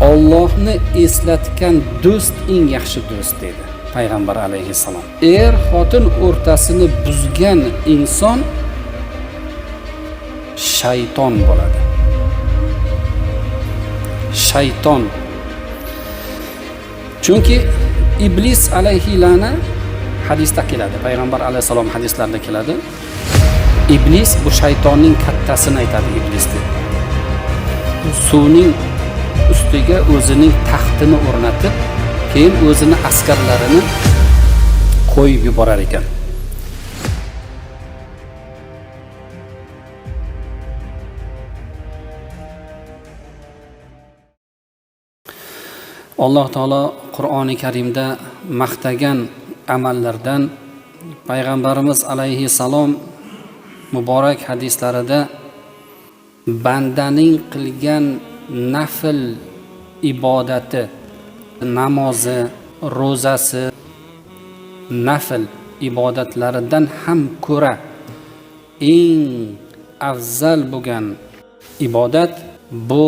Allohni eslatgan do'st eng yaxshi do'st dedi payg'ambar alayhissalom. Xotin o'rtasini buzgan inson shayton bo'ladi. Shayton. Chunki iblis alayhi la'na hadisda keladi. Payg'ambar alayhissalom hadislarida keladi. Iblis bu shaytonning kattasini aytadi iblis deb. Suvning ustiga o'zining taxtini o'rnatib, keyin o'zini askarlarini qo'yib yuborar ekan. Alloh taolo Qur'oni Karimda maqtagan amallardan payg'ambarimiz alayhi salom muborak hadislarida bandaning qilgan nafl ibodati, namozi, ro'zasi, nafl ibodatlaridan ham ko'ra eng afzal bo'lgan ibodat bu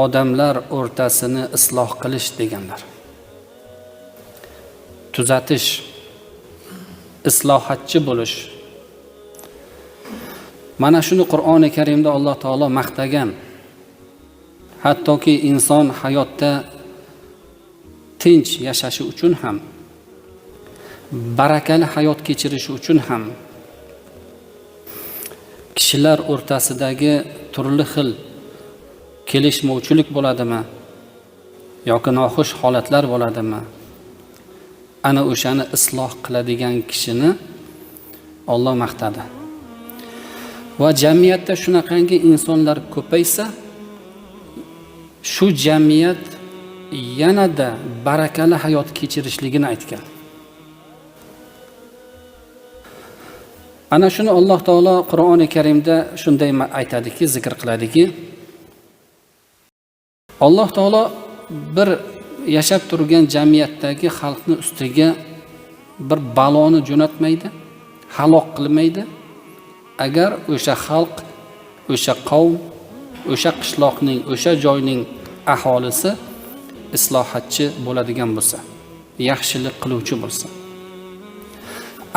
odamlar o'rtasini isloh qilish deganlar. Tuzatish, islohotchi bo'lish. Mana shuni Qur'oni Karimda Alloh taolo maqtagan. Hattoki inson hayotda tinch yashashi uchun ham, barakali hayot kechirishi uchun ham, kishilar o'rtasidagi turli xil kelishmovchilik bo'ladimi yoki noxush holatlar bo'ladimi, ana o'shani isloh qiladigan kishini Alloh maqtadi. Va jamiyatda shunaqangi insonlar ko'paysa, shu jamiyat yanada barakali hayot kechirishligini aytgan. Ana shuni Alloh taolo Qur'oni Karimda shunday aytadiki, zikr qiladiki, Alloh taolo bir yashab turgan jamiyatdagi xalqni ustiga bir baloni jo'natmaydi, halok qilmaydi, agar o'sha xalq, o'sha qavm, o'sha qishloqning, o'sha joyning aholisi islohotchi bo'ladigan bo'lsa, yaxshilik qiluvchi bo'lsa.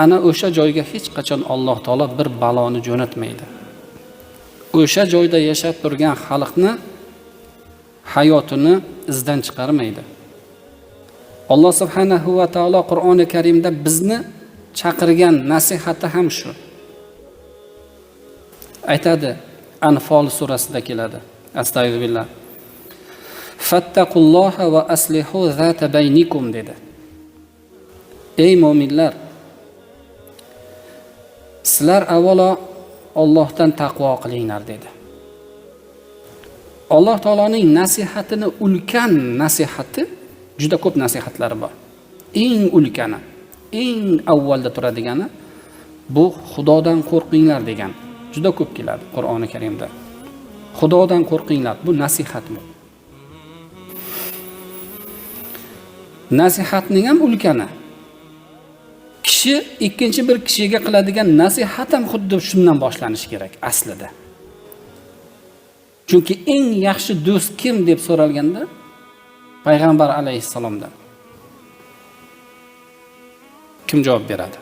Ana o'sha joyga hech qachon Alloh taolo bir baloni jo'natmaydi. O'sha joyda yashab turgan xalqni hayotini izdan chiqarmaydi. Alloh subhanahu va taolo Qur'oni Karimda bizni chaqirgan nasihati ham shu. Aytadi, Anfal surasida keladi. Astagfirullah. Fattaqulloha va aslihu zata baynikum dedi. Ey mu'minlar, sizlar avvalo Allohdan taqvo qilinglar dedi. Alloh taoloning nasihatini, ulkan nasihati, juda ko'p nasihatlari bor. Eng ulkani, eng avvalda turadigani bu Xudodan qo'rqinglar degan. Juda ko'p keladi Qur'oni Karimda. Xudodan qo'rqinglar, bu nasihat bu. Nasihatning ham ulkani. Kishi ikkinchi bir kishiga qiladigan nasihat ham xuddi shundan boshlanishi kerak aslida. Chunki eng yaxshi do'st kim deb so'ralganda payg'ambar alayhissalomdan kim javob beradi?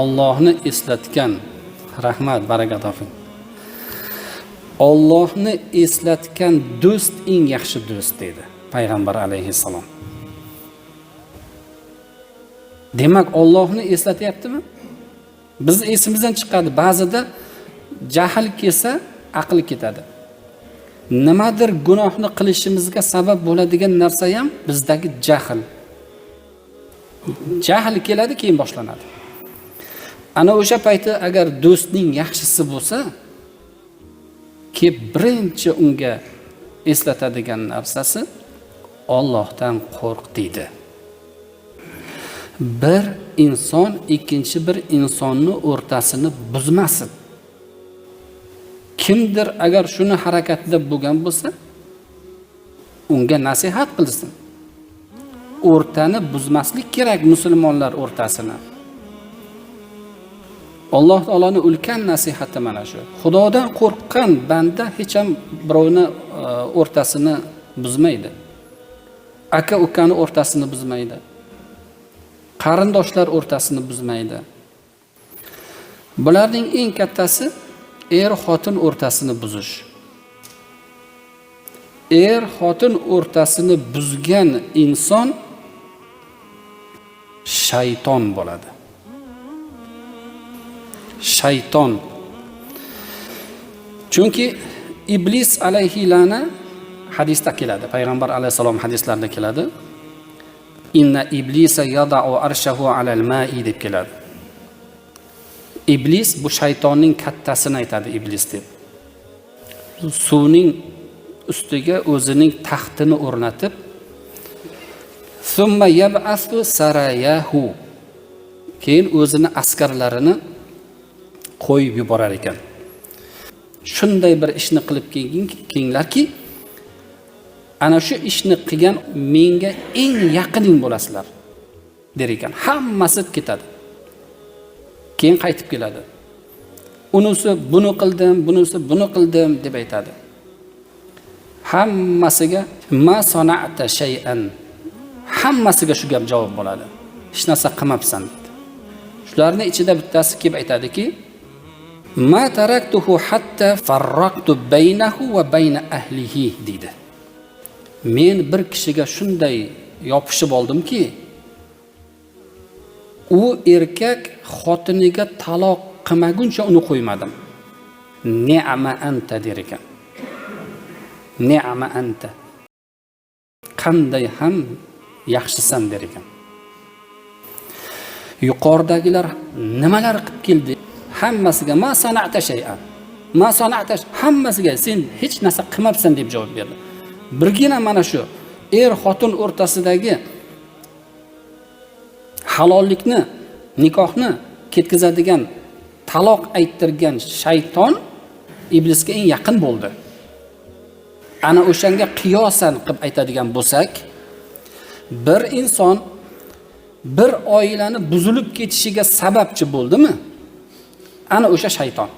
Allohni eslatgan. Rahmat, baraka toping. Allohni eslatgan do'st eng yaxshi do'st dedi payg'ambar alayhissalom. Demak, Allohni eslatyaptimi? Biz esimizdan chiqadi. Ba'zida jahl kelsa, aql ketadi. Nimadir gunohni qilishimizga sabab bo'ladigan narsa ham bizdagi jahl. Jahl keladi, keyin boshlanadi. Ana o'sha payti agar do'stning yaxshisi bo'lsa, ki birinchi unga eslatadigan narsasi Allohdan qo'rq deydi. Bir inson ikkinchi bir insonni o'rtasini buzmasin. Kimdir agar shuni harakatida bo'lgan bo'lsa, unga nasihat qilsin. O'rtani buzmaslik kerak, musulmonlar o'rtasini. Alloh taoloning ulkan nasihati mana shu. Xudodan qo'rqqan banda hech ham birovni o'rtasini buzmaydi. Aka ukani o'rtasini buzmaydi. Qarindoshlar o'rtasini buzmaydi. Bularning eng kattasi er-xotin o'rtasini buzish. Er-xotin o'rtasini buzgan inson shayton bo'ladi. Shayton. Chunki iblis alayhi la'na hadisda keladi. Payg'ambar alayhisalom hadislarida keladi. Inna iblisa yada'u arshahu alal ma'i deb keladi. Iblis bu shaytonning kattasini aytadi iblis deb. Suvning ustiga o'zining taxtini o'rnatib, summa yab'athu sarayahu. Keyin o'zini askarlarini qo'yib yuborar ekan. Shunday bir ishni qilib kelinglarki, ana shu ishni qilgan menga eng yaqining bo'lasizlar der ekan. Hammasi ketadi. Keyin qaytib keladi. Unisi buni qildim, bunisi buni qildim deb aytadi. Hammasiga ma sana'ta shay'an. Hammasiga shu gap javob bo'ladi. Hech narsa qilmabsan dedi. Shularning ichida bittasi kelib aytadiki, ma taraktuhu hatta farraqtu baynahu va bayna ahlihi dedi. Men bir kishiga shunday yopishib oldimki, u erkak xotiniga taloq qilmaguncha uni qo'ymadim. Ni'ma anta der ekan. Ni'ma anta. Qanday ham yaxshisan der ekan. Yuqoridagilar nimalar qilib keldi? Hammasiga ma sana'ta shay'an. Ma sana'ta hammasiga sen hech narsa qilmabsan deb javob berdi. Birgina mana shu er-xotin o'rtasidagi halollikni, nikohni ketkazadigan, taloq ayttirgan shayton iblisga eng yaqin bo'ldi. Ana o'shanga qiyosan qilib aytadigan bo'lsak, bir inson bir oilani buzilib ketishiga sababchi bo'ldimi? Ana o'sha shayton.